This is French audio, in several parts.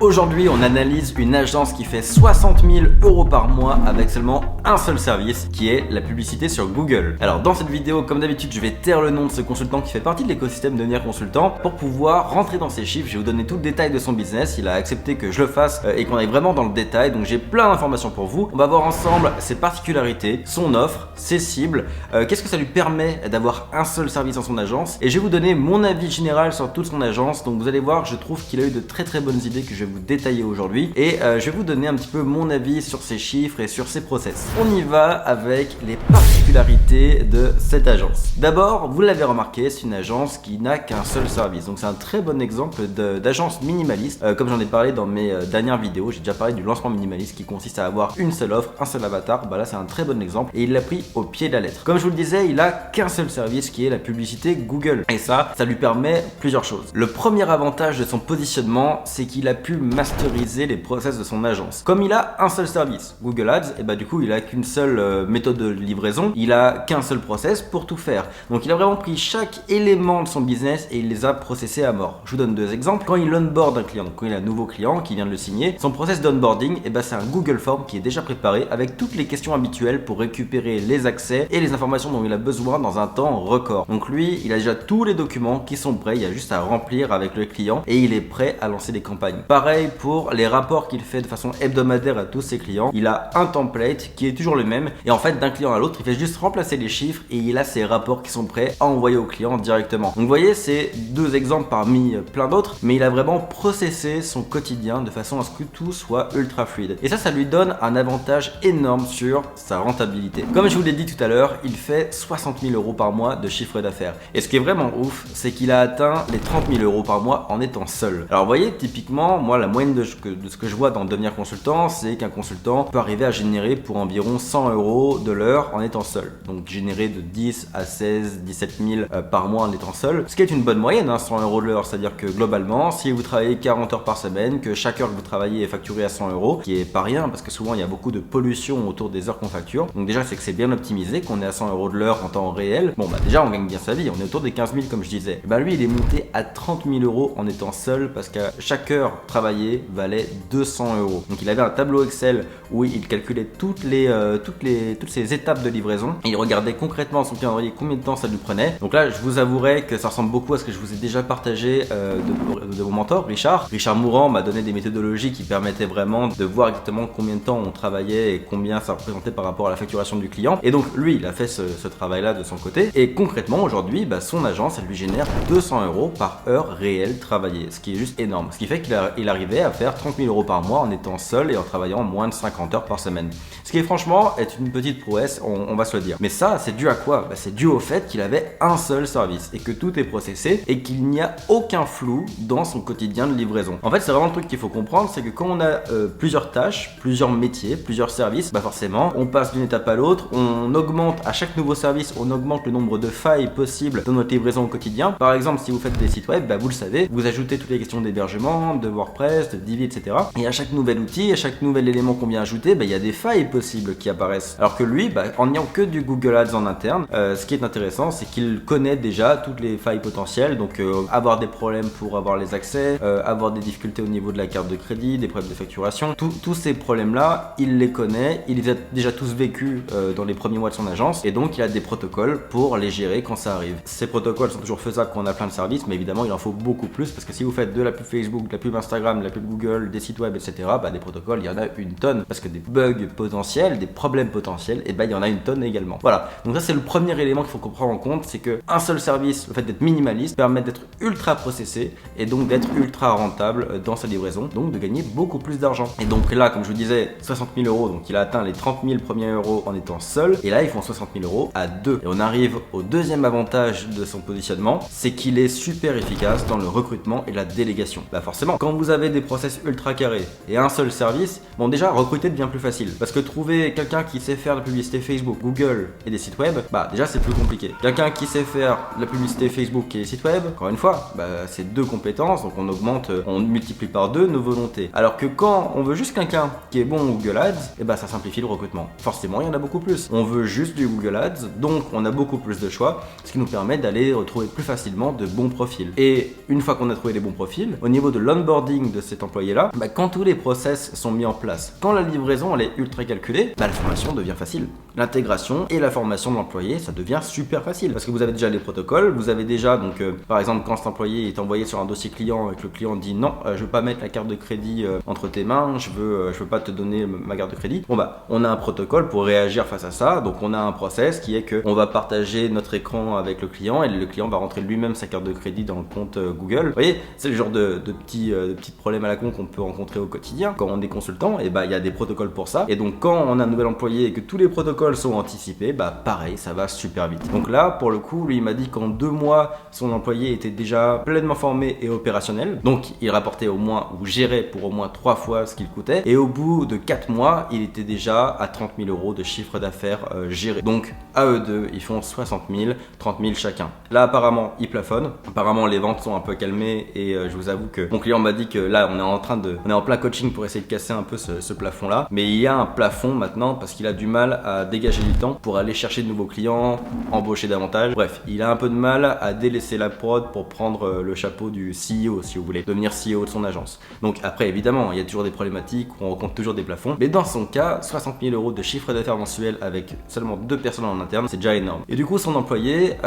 Aujourd'hui, on analyse une agence qui fait 60 000 € par mois avec seulement un seul service, qui est la publicité sur Google. Alors dans cette vidéo, comme d'habitude, je vais taire le nom de ce consultant qui fait partie de l'écosystème Devenir Consultant pour pouvoir rentrer dans ses chiffres. Je vais vous donner tout le détail de son business. Il a accepté que je le fasse et qu'on aille vraiment dans le détail. Donc j'ai plein d'informations pour vous. On va voir ensemble ses particularités, son offre, ses cibles, qu'est-ce que ça lui permet d'avoir un seul service dans son agence. Et je vais vous donner mon avis général sur toute son agence. Donc vous allez voir, je trouve qu'il a eu de très bonnes idées que je vais vous détailler aujourd'hui. Et je vais vous donner un petit peu mon avis sur ses chiffres et sur ses process. On y va avec les particularités de cette agence. D'abord, vous l'avez remarqué, c'est une agence qui n'a qu'un seul service. Donc c'est un très bon exemple d'agence minimaliste. Comme j'en ai parlé dans mes dernières vidéos, j'ai déjà parlé du lancement minimaliste qui consiste à avoir une seule offre, un seul avatar. Bah là c'est un très bon exemple et il l'a pris au pied de la lettre. Comme je vous le disais, il a qu'un seul service qui est la publicité Google. Et ça lui permet plusieurs choses. Le premier avantage de son positionnement, c'est qu'il a pu masteriser les process de son agence. Comme il a un seul service, Google Ads, et bah du coup il a qu'une seule méthode de livraison, il a qu'un seul process pour tout faire. Donc il a vraiment pris chaque élément de son business et il les a processés à mort. Je vous donne deux exemples. Quand il onboard un client, donc quand il a un nouveau client qui vient de le signer, son process d'onboarding, et bah c'est un Google Form qui est déjà préparé avec toutes les questions habituelles pour récupérer les accès et les informations dont il a besoin dans un temps record. Donc lui, il a déjà tous les documents qui sont prêts, il y a juste à remplir avec le client et il est prêt à lancer des campagnes. Pareil pour les rapports qu'il fait de façon hebdomadaire à tous ses clients, il a un template qui est toujours le même et en fait d'un client à l'autre, il fait juste remplacer les chiffres et il a ses rapports qui sont prêts à envoyer au client directement. Donc vous voyez, c'est deux exemples parmi plein d'autres, mais il a vraiment processé son quotidien de façon à ce que tout soit ultra fluide. Et ça lui donne un avantage énorme sur sa rentabilité. Comme je vous l'ai dit tout à l'heure, il fait 60 000 € par mois de chiffre d'affaires. Et ce qui est vraiment ouf, c'est qu'il a atteint les 30 000 € par mois en étant seul. Alors vous voyez, typiquement, moi la moyenne de ce que je vois dans Devenir Consultant, c'est qu'un consultant peut arriver à générer pour environ 100 € de l'heure en étant seul. Donc générer de 10 à 16, 17 000 par mois en étant seul. Ce qui est une bonne moyenne, 100 € de l'heure. C'est-à-dire que globalement, si vous travaillez 40 heures par semaine, que chaque heure que vous travaillez est facturée à 100 €, qui est pas rien parce que souvent il y a beaucoup de pollution autour des heures qu'on facture. Donc déjà c'est que c'est bien optimisé, qu'on est à 100 € de l'heure en temps réel. Bon bah déjà on gagne bien sa vie, on est autour des 15 000 comme je disais. Et bah lui il est monté à 30 000 € en étant seul parce qu'à chaque heure travaillée valait 200 €. Donc il avait un tableau Excel où il calculait toutes ces étapes de livraison et il regardait concrètement son calendrier combien de temps ça lui prenait. Donc là je vous avouerai que ça ressemble beaucoup à ce que je vous ai déjà partagé de mon mentor Richard Mourant m'a donné des méthodologies qui permettaient vraiment de voir exactement combien de temps on travaillait et combien ça représentait par rapport à la facturation du client. Et donc lui il a fait ce travail là de son côté et concrètement aujourd'hui son agence elle lui génère 200 € par heure réelle travaillée, ce qui est juste énorme, ce qui fait qu'il arrivait à faire 30 000 € par mois en étant seul et en travaillant moins de 50 heures par semaine, ce qui est franchement est une petite prouesse, on va se le dire. Mais ça c'est dû à quoi? C'est dû au fait qu'il avait un seul service et que tout est processé et qu'il n'y a aucun flou dans son quotidien de livraison. En fait c'est vraiment le truc qu'il faut comprendre, c'est que quand on a plusieurs tâches, plusieurs métiers, plusieurs services, forcément on passe d'une étape à l'autre, on augmente à chaque nouveau service, on augmente le nombre de failles possibles dans notre livraison au quotidien. Par exemple si vous faites des sites web, vous le savez, vous ajoutez toutes les questions d'hébergement, de WordPress, de Divi, etc. Et à chaque nouvel outil, à chaque nouvel élément qu'on vient ajouter, il y a des failles possibles qui apparaissent. Alors que lui, en n'ayant que du Google Ads en interne, ce qui est intéressant, c'est qu'il connaît déjà toutes les failles potentielles. Donc avoir des problèmes pour avoir les accès, avoir des difficultés au niveau de la carte de crédit, des problèmes de facturation, tous ces problèmes-là, il les connaît, il les a déjà tous vécus dans les premiers mois de son agence et donc il a des protocoles pour les gérer quand ça arrive. Ces protocoles sont toujours faisables quand on a plein de services, mais évidemment il en faut beaucoup plus parce que si vous faites de la pub Facebook, de la pub Instagram, de la pub Google, des sites web, etc., des protocoles, il y en a une tonne parce que des bugs potentiels, des problèmes potentiels, il y en a une tonne également. Voilà, donc ça c'est le premier élément qu'il faut qu'on prenne en compte, c'est que un seul service, le fait d'être minimaliste, permet d'être ultra processé et donc d'être ultra rentable dans sa livraison, donc de gagner beaucoup plus d'argent. Et donc là, comme je vous disais, 60 000 €, donc il a atteint les 30 000 premiers euros en étant seul, et là ils font 60 000 € à deux. Et on arrive au deuxième avantage de son positionnement, c'est qu'il est super efficace dans le recrutement et la délégation. Forcément, quand vous avez des process ultra carrés et un seul service, déjà recruter devient plus facile parce que trouver quelqu'un qui sait faire de la publicité Facebook, Google et des sites web, déjà c'est plus compliqué. Quelqu'un qui sait faire de la publicité Facebook et des sites web, encore une fois, c'est deux compétences, donc on multiplie par deux nos volontés. Alors que quand on veut juste quelqu'un qui est bon au Google Ads, ça simplifie le recrutement. Forcément, il y en a beaucoup plus. On veut juste du Google Ads, donc on a beaucoup plus de choix, ce qui nous permet d'aller retrouver plus facilement de bons profils. Et une fois qu'on a trouvé les bons profils, au niveau de l'onboarding de cet employé-là, quand tous les process sont mis en place, quand la livraison elle est ultra calculée, la formation devient facile. L'intégration et la formation de l'employé, ça devient super facile parce que vous avez déjà les protocoles, vous avez déjà donc par exemple quand cet employé est envoyé sur un dossier client et que le client dit non, je veux pas mettre la carte de crédit entre tes mains, je veux pas te donner ma carte de crédit. Bon on a un protocole pour réagir face à ça, donc on a un process qui est que on va partager notre écran avec le client et le client va rentrer lui-même sa carte de crédit dans le compte Google. Vous voyez, c'est le genre de petits problèmes à la con qu'on peut rencontrer au quotidien quand on est consultant. Et il y a des protocoles pour ça. Et donc quand on a un nouvel employé et que tous les protocoles sont anticipés, pareil, ça va super vite. Donc là, pour le coup, lui il m'a dit qu'en 2 mois, son employé était déjà pleinement formé et opérationnel. Donc il rapportait au moins ou gérait pour au moins 3 fois ce qu'il coûtait. Et au bout de 4 mois, il était déjà à 30 000 euros de chiffre d'affaires géré. Donc à eux deux, ils font 60 000, 30 000 chacun. Là apparemment, ils plafonnent. Apparemment, les ventes sont un peu calmées et je vous avoue que mon client m'a dit que là, on est en plein coaching pour essayer de casser un peu ce plafond-là. Mais il y a un plafond maintenant parce qu'il a du mal à dégager du temps pour aller chercher de nouveaux clients, embaucher davantage. Bref, il a un peu de mal à délaisser la prod pour prendre le chapeau du CEO, si vous voulez, devenir CEO de son agence. Donc après, évidemment, il y a toujours des problématiques, on rencontre toujours des plafonds. Mais dans son cas, 60 000 euros de chiffre d'affaires mensuel avec seulement 2 personnes en interne, c'est déjà énorme. Et du coup, son employé,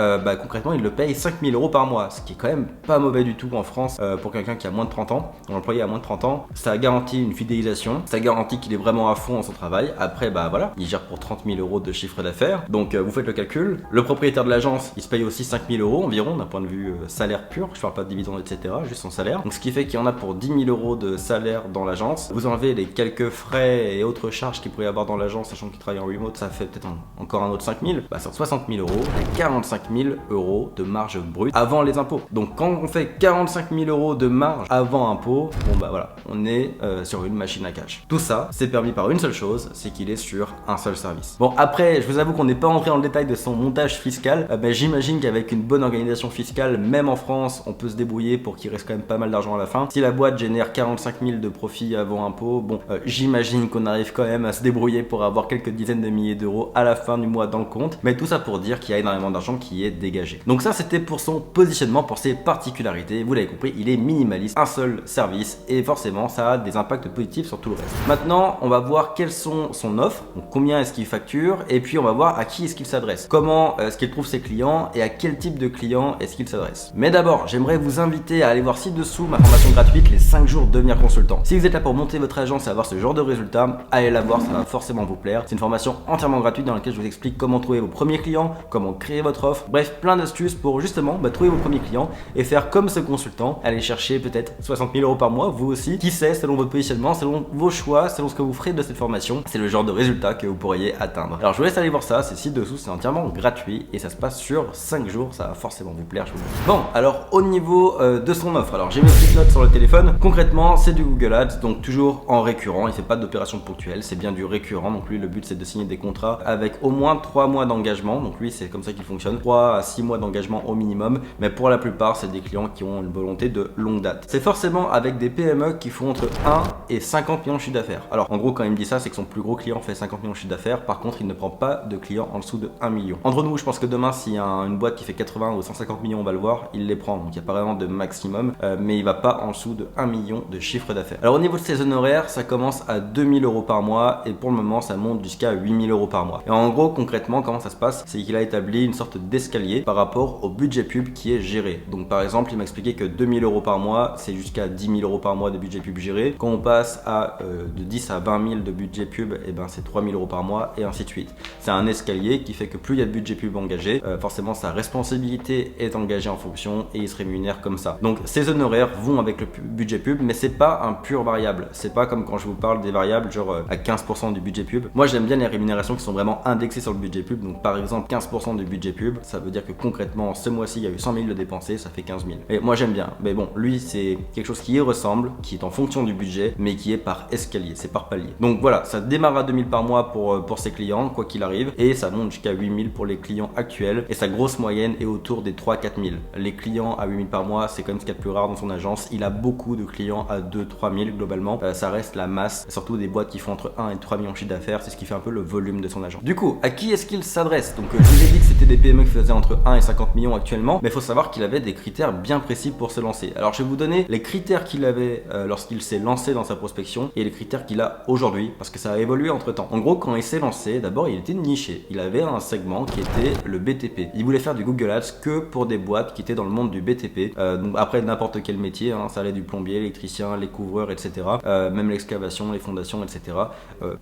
concrètement, il le paye 5 000 euros par mois, ce qui est quand même pas mauvais du tout en France pour quelqu'un qui a moins de 30 ans. Un employé a moins de 30 ans, ça garantit une fidélisation, ça garantit qu'il est vraiment à fond dans son travail. Après, voilà, il gère pour 30 000 euros de chiffre d'affaires. Donc, vous faites le calcul. Le propriétaire de l'agence, il se paye aussi 5 000 euros environ d'un point de vue salaire pur. Je parle pas de dividendes, etc. Juste son salaire. Donc, ce qui fait qu'il y en a pour 10 000 euros de salaire dans l'agence. Vous enlevez les quelques frais et autres charges qu'il pourrait y avoir dans l'agence, sachant qu'il travaille en remote, ça fait peut-être encore un autre 5 000. Sur 60 000 euros, il y a 45 000 euros de marge brute avant les impôts. Donc, quand on fait 45 000 euros de marge avant impôt, voilà, on est sur une machine à cash. Tout ça, c'est permis par une seule chose, c'est qu'il est sur un seul service. Bon, après, je vous avoue qu'on n'est pas entré dans le détail de son montage fiscal. J'imagine qu'avec une bonne organisation fiscale, même en France, on peut se débrouiller pour qu'il reste quand même pas mal d'argent à la fin. Si la boîte génère 45 000 de profit avant impôt, j'imagine qu'on arrive quand même à se débrouiller pour avoir quelques dizaines de milliers d'euros à la fin du mois dans le compte. Mais tout ça pour dire qu'il y a énormément d'argent qui est dégagé. Donc ça, c'était pour son positionnement, pour ses particularités. Vous l'avez compris, il est minimaliste, un seul service et forcément, ça a des impacts positifs sur tout le reste. Maintenant, on va voir quelles sont son offre, donc combien est-ce qu'il facture et puis on va voir à qui est-ce qu'il s'adresse. Comment est-ce qu'il trouve ses clients et à quel type de client est-ce qu'il s'adresse. Mais d'abord, j'aimerais vous inviter à aller voir ci-dessous ma formation gratuite, les 5 jours devenir consultant. Si vous êtes là pour monter votre agence et avoir ce genre de résultats, allez la voir, ça va forcément vous plaire. C'est une formation entièrement gratuite dans laquelle je vous explique comment trouver vos premiers clients, comment créer votre offre, bref, plein d'astuces pour justement trouver vos premiers clients et faire comme ce consultant, aller chercher peut-être 60 000 euros par mois, vous aussi, qui sait, selon votre positionnement, selon vos choix, selon ce que vous ferez de cette formation, c'est le genre de résultat que vous pourriez atteindre. Alors je vous laisse aller voir ça, c'est ci-dessous, c'est entièrement gratuit et ça se passe sur 5 jours, ça va forcément vous plaire, je vous le dis. Bon, alors au niveau de son offre, alors j'ai mes petites notes sur le téléphone, concrètement c'est du Google Ads, donc toujours en récurrent, il fait pas d'opération ponctuelle, c'est bien du récurrent, donc lui le but c'est de signer des contrats avec au moins 3 mois d'engagement, donc lui c'est comme ça qu'il fonctionne, 3 à 6 mois d'engagement au minimum, mais pour la plupart c'est des clients qui ont une volonté de longue date. C'est forcément avec des PME qui font entre 1 et 50 millions de chiffre d'affaires. Alors en gros quand il me dit ça, c'est que son plus gros client fait 50 millions de chiffre d'affaires, par contre il ne prend pas de clients en dessous de 1 million. Entre nous, je pense que demain s'il y a une boîte qui fait 80 ou 150 millions, on va le voir, il les prend, donc il n'y a pas vraiment de maximum, mais il va pas en dessous de 1 million de chiffre d'affaires. Alors au niveau de ses honoraires, ça commence à 2000 euros par mois et pour le moment ça monte jusqu'à 8000 euros par mois. Et en gros concrètement comment ça se passe, c'est qu'il a établi une sorte d'escalier par rapport au budget pub qui est géré. Donc par exemple il m'a expliqué que 2000 euros par mois c'est jusqu'à 10 000 euros par mois de budget pub géré. Quand on passe à de 10 à 20 000 de budget pub, et c'est 3000 euros par mois et ainsi de suite. C'est un escalier qui fait que plus il y a de budget pub engagé, forcément sa responsabilité est engagée en fonction et il se rémunère comme ça. Donc ces honoraires vont avec le budget pub, mais c'est pas un pur variable. C'est pas comme quand je vous parle des variables genre à 15% du budget pub. Moi j'aime bien les rémunérations qui sont vraiment indexées sur le budget pub. Donc par exemple 15% du budget pub, ça veut dire que concrètement ce mois-ci il y a eu 100 000 de dépensés, ça fait 15 000. Et moi j'aime bien. Mais bon, lui c'est quelque chose qui y ressemble, qui est en fonction du budget, mais qui est par escalier, c'est par palier. Donc voilà, ça démarre à 2000 par mois pour ses clients, quoi qu'il arrive, et ça monte jusqu'à 8000 pour les clients actuels, et sa grosse moyenne est autour des 3-4 000. Les clients à 8000 par mois, c'est quand même ce qu'il y a de plus rare dans son agence. Il a beaucoup de clients à 2-3 000 globalement. Ça reste la masse, surtout des boîtes qui font entre 1 et 3 millions de chiffre d'affaires, c'est ce qui fait un peu le volume de son agence. Du coup, à qui est-ce qu'il s'adresse? Donc je vous ai dit que c'était des PME qui faisaient entre 1 et 50 millions actuellement, mais il faut savoir qu'il avait des critères bien précis pour se lancer. Alors je vais vous donner les critères qu'il qu'il avait lorsqu'il s'est lancé dans sa prospection et les critères qu'il a aujourd'hui, parce que ça a évolué entre temps. En gros, quand il s'est lancé, d'abord il était niché. Il avait un segment qui était le BTP. Il voulait faire du Google Ads que pour des boîtes qui étaient dans le monde du BTP. Donc après n'importe quel métier, hein, ça allait du plombier, l'électricien, les couvreurs, etc. Même l'excavation, les fondations, etc.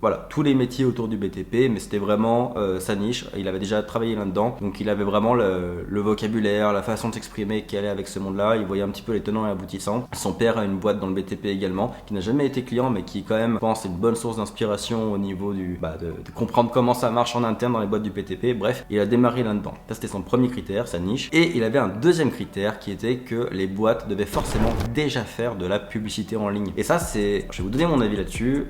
Voilà, tous les métiers autour du BTP, mais c'était vraiment sa niche. Il avait déjà travaillé là-dedans, donc il avait vraiment le vocabulaire, la façon de s'exprimer qui allait avec ce monde-là. Il voyait un petit peu les tenants et aboutissants. Son père a une boîte dans le BTP également, qui n'a jamais été client, mais qui quand même, je pense, est une bonne source d'inspiration au niveau de comprendre comment ça marche en interne dans les boîtes du BTP. Bref, il a démarré là-dedans. Ça, c'était son premier critère, sa niche. Et il avait un deuxième critère qui était que les boîtes devaient forcément déjà faire de la publicité en ligne. Et ça, je vais vous donner mon avis là-dessus.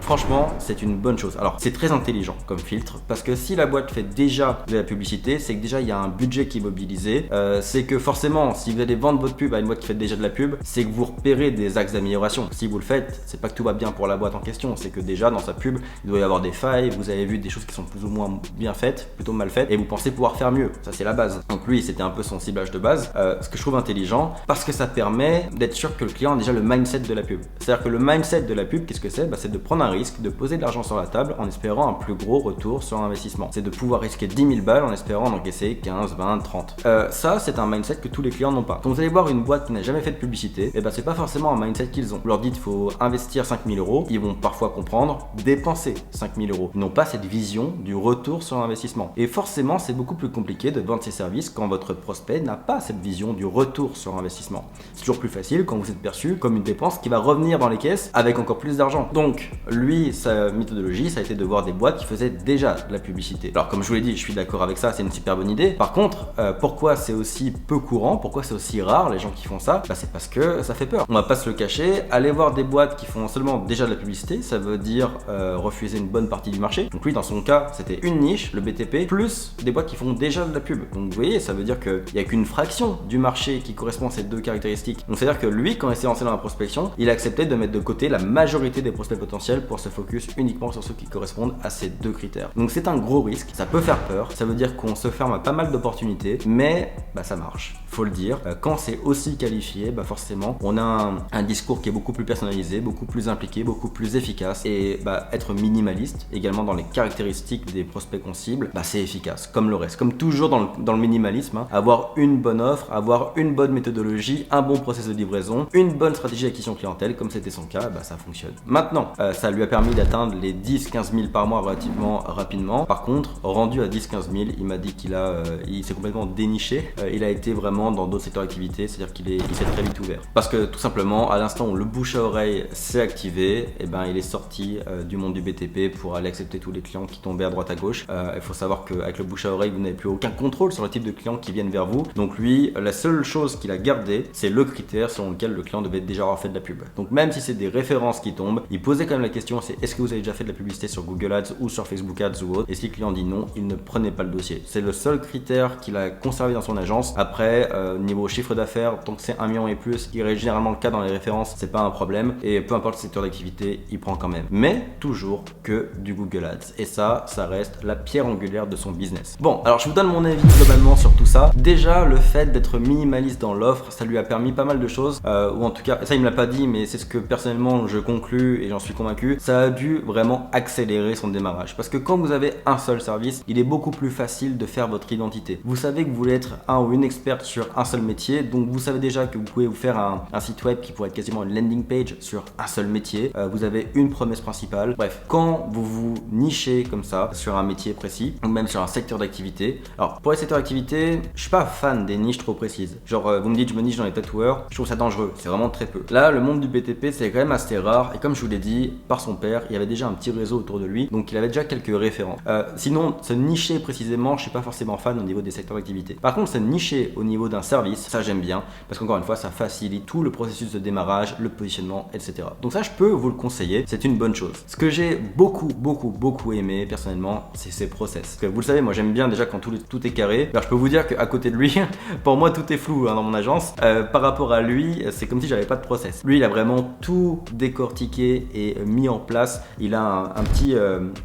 Franchement, c'est une bonne chose. Alors, c'est très intelligent comme filtre, parce que si la boîte fait déjà de la publicité, c'est que déjà il y a un budget qui est mobilisé. C'est que forcément, si vous allez vendre votre pub à une boîte qui fait déjà de la pub, c'est que vous repérez des axes d'amélioration. Si vous le faites, c'est pas que tout va bien pour la boîte en question, c'est que déjà dans sa pub, il doit y avoir des failles. Vous avez vu des choses qui sont plus ou moins bien faites, plutôt mal faites, et vous pensez pouvoir faire mieux. Ça, c'est la base. Donc lui, c'était un peu son ciblage de base. Ce que je trouve intelligent, parce que ça permet d'être sûr que le client a déjà le mindset de la pub. C'est-à-dire que le mindset de la pub, qu'est-ce que c'est? C'est de prendre un risque, de poser de l'argent sur la table en espérant un plus gros retour sur investissement. C'est de pouvoir risquer 10 000 balles en espérant en encaisser 15, 20, 30. Ça, c'est un mindset que tous les clients n'ont pas. Quand vous allez voir une boîte qui n'a jamais fait de publicité, c'est pas forcément un mindset qu'ils ont. Vous leur dites qu'il faut investir 5 000 euros, ils vont parfois comprendre dépenser 5 000 euros. Ils n'ont pas cette vision du retour sur investissement. Et forcément, c'est beaucoup plus compliqué de vendre ses services quand votre prospect n'a pas cette vision du retour sur investissement. C'est toujours plus facile quand vous êtes perçu comme une dépense qui va revenir dans les caisses avec encore plus d'argent. Donc, lui, sa méthodologie, ça a été de voir des boîtes qui faisaient déjà de la publicité. Alors, comme je vous l'ai dit, je suis d'accord avec ça, c'est une super bonne idée. Par contre, pourquoi c'est aussi peu courant, pourquoi c'est aussi rare les gens qui font ça? C'est parce que ça fait peur. On va pas se le cacher. Aller voir des boîtes qui font seulement déjà de la publicité, ça veut dire refuser une bonne partie du marché. Donc lui, dans son cas, c'était une niche, le BTP, plus des boîtes qui font déjà de la pub. Donc vous voyez, ça veut dire qu'il n'y a qu'une fraction du marché qui correspond à ces deux caractéristiques. Donc c'est-à-dire que lui, quand il s'est lancé dans la prospection, il a accepté de mettre de côté la majorité des prospects potentiels pour se focus uniquement sur ceux qui correspondent à ces deux critères. Donc c'est un gros risque, ça peut faire peur, ça veut dire qu'on se ferme à pas mal d'opportunités, mais ça marche, faut le dire. Quand c'est aussi qualifié, forcément, on a un discours qui est beaucoup plus personnalisé, beaucoup plus impliqué, beaucoup plus efficace, et être minimaliste également dans les caractéristiques des prospects qu'on cible, c'est efficace, comme le reste. Comme toujours dans le minimalisme, avoir une bonne offre, avoir une bonne méthodologie, un bon process de livraison, une bonne stratégie d'acquisition clientèle, comme c'était son cas, ça fonctionne. Maintenant, ça lui a permis d'atteindre les 10-15 000 par mois relativement rapidement. Par contre, rendu à 10-15 000, il m'a dit il s'est complètement déniché. Il a été vraiment dans d'autres secteurs d'activité, c'est-à-dire qu'il s'est très vite ouvert. Parce que tout simplement, à l'instant où le bouche à oreille s'est activé, il est sorti du monde du BTP pour aller accepter tous les clients qui tombaient à droite à gauche. Il faut savoir qu'avec le bouche à oreille, vous n'avez plus aucun contrôle sur le type de clients qui viennent vers vous. Donc lui, la seule chose qu'il a gardé, c'est le critère selon lequel le client devait déjà avoir fait de la pub. Donc même si c'est des références qui tombent, il posait quand même la question, c'est est-ce que vous avez déjà fait de la publicité sur Google Ads ou sur Facebook Ads ou autre? Et si le client dit non, il ne prenait pas le dossier. C'est le seul critère qu'il a conservé dans son agence. Après, niveau chiffre d'affaires, tant que c'est 1 million et plus, qui est généralement le cas dans les références, c'est pas un problème. Et peu importe le secteur d'activité, il prend quand même. Mais toujours que du Google Ads. Et ça reste la pierre angulaire de son business. Bon, alors je vous donne mon avis globalement sur tout ça. Déjà, le fait d'être minimaliste dans l'offre, ça lui a permis pas mal de choses. Ou en tout cas, ça il me l'a pas dit, mais c'est ce que personnellement je conclus et j'en suis convaincu. Ça a dû vraiment accélérer son démarrage. Parce que quand vous avez un seul service, il est beaucoup plus facile de faire votre identité. Vous savez que vous voulez être un ou une experte sur un seul métier, donc vous savez déjà que vous pouvez vous faire un site web qui pourrait être quasiment une landing page sur un seul métier. Vous avez une promesse principale. Bref, quand vous vous nichez comme ça sur un métier précis, ou même sur un secteur d'activité. Alors pour les secteurs d'activité, je suis pas fan des niches trop précises. Genre vous me dites je me niche dans les tatoueurs, je trouve ça dangereux, c'est vraiment très peu. Là le monde du BTP c'est quand même assez rare et comme je vous l'ai dit, par son père, il y avait déjà un petit réseau autour de lui, donc il avait déjà quelques références. Sinon, se nicher précisément, je suis pas forcément fan au niveau des secteurs d'activité. Par contre, se nicher au niveau d'un service, ça j'aime bien, parce qu'encore une fois, ça facilite tout le processus de démarrage, le positionnement, etc. Donc ça, je peux vous le conseiller, c'est une bonne chose. Ce que j'ai beaucoup aimé personnellement, c'est ses process. Parce que vous le savez, moi j'aime bien déjà quand tout est carré. Alors je peux vous dire qu'à côté de lui, pour moi tout est flou dans mon agence. Par rapport à lui, c'est comme si j'avais pas de process. Lui, il a vraiment tout décortiqué et mis en place. Il a un petit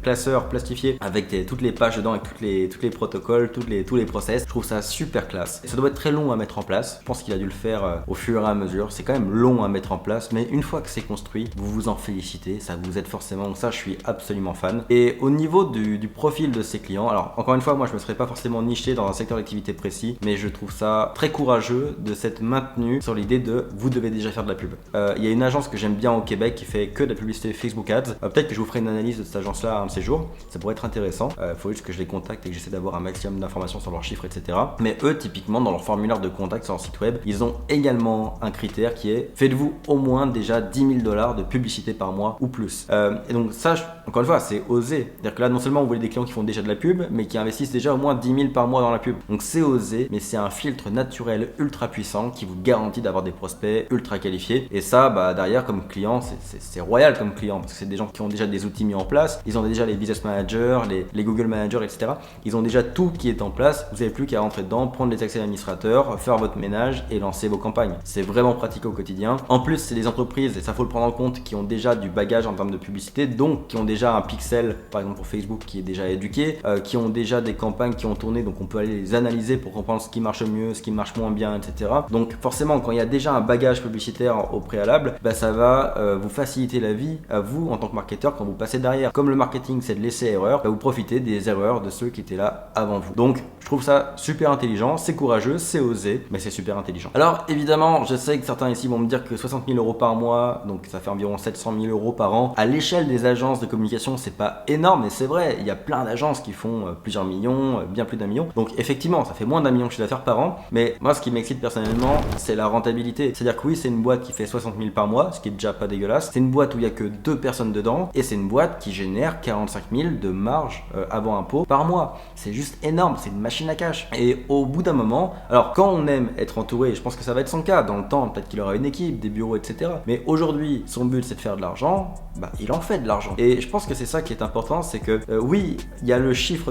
classeur plastifié avec toutes les pages dedans, avec tous les protocoles, tous les process. Je trouve ça super classe. Ça doit être très long à mettre en place. Je pense qu'il a dû le faire au fur et à mesure. C'est quand même long à mettre en place, mais une fois que c'est construit, vous vous en félicitez, ça vous aide forcément. Donc ça, je suis absolument fan. Et au niveau du profil de ces clients, alors encore une fois, moi je me serais pas forcément niché dans un secteur d'activité précis, mais je trouve ça très courageux de s'être maintenu sur l'idée de vous devez déjà faire de la pub. Il y a une agence que j'aime bien au Québec qui fait que de la publicité Facebook Ads. Peut-être que je vous ferai une analyse de cette agence-là un de ces jours. Ça pourrait être intéressant. Il faut juste que je les contacte et que j'essaie d'avoir un maximum d'informations sur leurs chiffres, etc. Mais eux, typiquement, dans leur formulaire de contact sur leur site web, ils ont également un critère qui est faites-vous au moins déjà 10 000 $ de publicité par mois ou plus. Et donc ça, encore une fois, c'est osé. C'est-à-dire que là, non seulement vous voulez des clients qui font déjà de la pub, mais qui investissent déjà au moins 10 000 par mois dans la pub. Donc c'est osé, mais c'est un filtre naturel ultra puissant qui vous garantit d'avoir des prospects ultra qualifiés. Et ça, bah, derrière, comme client, c'est royal comme client, parce que c'est des gens qui ont déjà des outils mis en place. Ils ont déjà les business managers, les Google managers, etc. Ils ont déjà tout qui est en place. Vous n'avez plus qu'à rentrer dedans, prendre les accès d'administrateur, faire votre ménage et lancer vos campagnes. C'est vraiment pratique au quotidien. En plus, c'est des entreprises, et ça faut le prendre en compte, qui ont déjà du bagage en termes de publicité, donc qui ont déjà un pixel, par exemple pour Facebook, qui est déjà éduqué, qui ont déjà des campagnes qui ont tourné, donc on peut aller les analyser pour comprendre ce qui marche mieux, ce qui marche moins bien, etc. Donc forcément, quand il y a déjà un bagage publicitaire au préalable, bah, ça va vous faciliter la vie à vous en tant que marketeur quand vous passez derrière. Comme le marketing, c'est de laisser erreur, bah, vous profitez des erreurs de ceux qui étaient là avant vous. Donc je trouve ça super intelligent, c'est courageux, c'est osé, mais c'est super intelligent. Alors évidemment, je sais que certains ici vont me dire que 60 000 € par mois, donc ça fait environ 700 000 € par an, à l'échelle des agences de communication, c'est pas énorme, mais c'est vrai, il y a plein d'agences qui font plusieurs millions, bien plus d'1 million. Donc effectivement, ça fait moins d'1 million de chiffre d'affaires par an, mais moi ce qui m'excite personnellement, c'est la rentabilité. C'est-à-dire que oui, c'est une boîte qui fait 60 000 par mois, ce qui est déjà pas dégueulasse. C'est une boîte où il y a que 2 personnes dedans, et c'est une boîte qui génère 45 000 de marge avant impôt par mois. C'est juste énorme, c'est une machine à cash. Et au bout d'un moment, alors quand on aime être entouré, je pense que ça va être son cas dans le temps, peut-être qu'il aura une équipe, des bureaux, etc. Mais aujourd'hui, son but c'est de faire de l'argent, bah il en fait de l'argent. Et je pense que c'est ça qui est important, c'est que oui, il y a le chiffre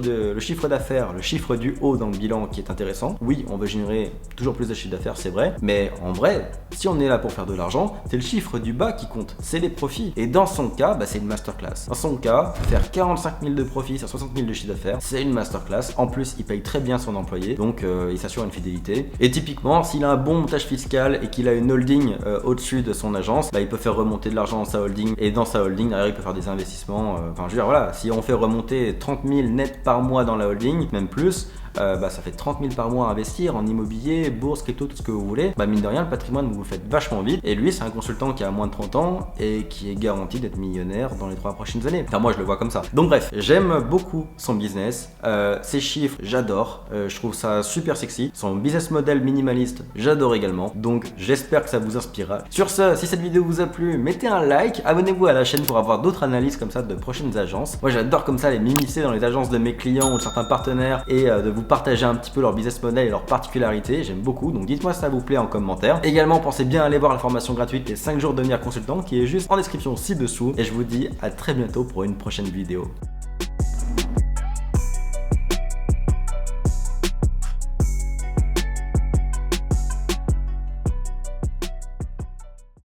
d'affaires, le chiffre du haut dans le bilan qui est intéressant. Oui, on veut générer toujours plus de chiffre d'affaires, c'est vrai. Mais en vrai, si on est là pour faire de l'argent, c'est le chiffre du bas qui compte, c'est les profits. Et dans son cas, bah, c'est une masterclass. Dans son cas, faire 45 000 de profits sur 60 000 de chiffre d'affaires, c'est une masterclass. En plus, il paye très bien son employé, donc il s'assure une fidélité. Et typiquement, s'il a un bon montage fiscal et qu'il a une holding au-dessus de son agence, bah, il peut faire remonter de l'argent dans sa holding. Et dans sa holding, derrière, il peut faire des investissements. Enfin, je veux dire, voilà, si on fait remonter 30 000 net par mois dans la holding, même plus, bah, ça fait 30 000 par mois à investir en immobilier, bourse, crypto, tout ce que vous voulez. Bah, mine de rien, le patrimoine, vous le faites vachement vite. Et lui, c'est un consultant qui a moins de 30 ans et qui est garanti d'être millionnaire dans les 3 prochaines années. Enfin, moi, je le vois comme ça. Donc, bref, j'aime beaucoup son business. Ses chiffres, j'adore. Je trouve ça super sexy. Son business model minimaliste, j'adore également. Donc, j'espère que ça vous inspirera. Sur ce, si cette vidéo vous a plu, mettez un like, abonnez-vous à la chaîne pour avoir d'autres analyses comme ça de prochaines agences. Moi, j'adore comme ça les m'immiscer dans les agences de mes clients ou de certains partenaires et de vous partager un petit peu leur business model et leurs particularités. J'aime beaucoup, donc dites-moi si ça vous plaît en commentaire. Également, pensez bien à aller voir la formation gratuite les 5 jours de devenir consultant qui est juste en description ci-dessous. Et je vous dis à très bientôt pour une prochaine vidéo.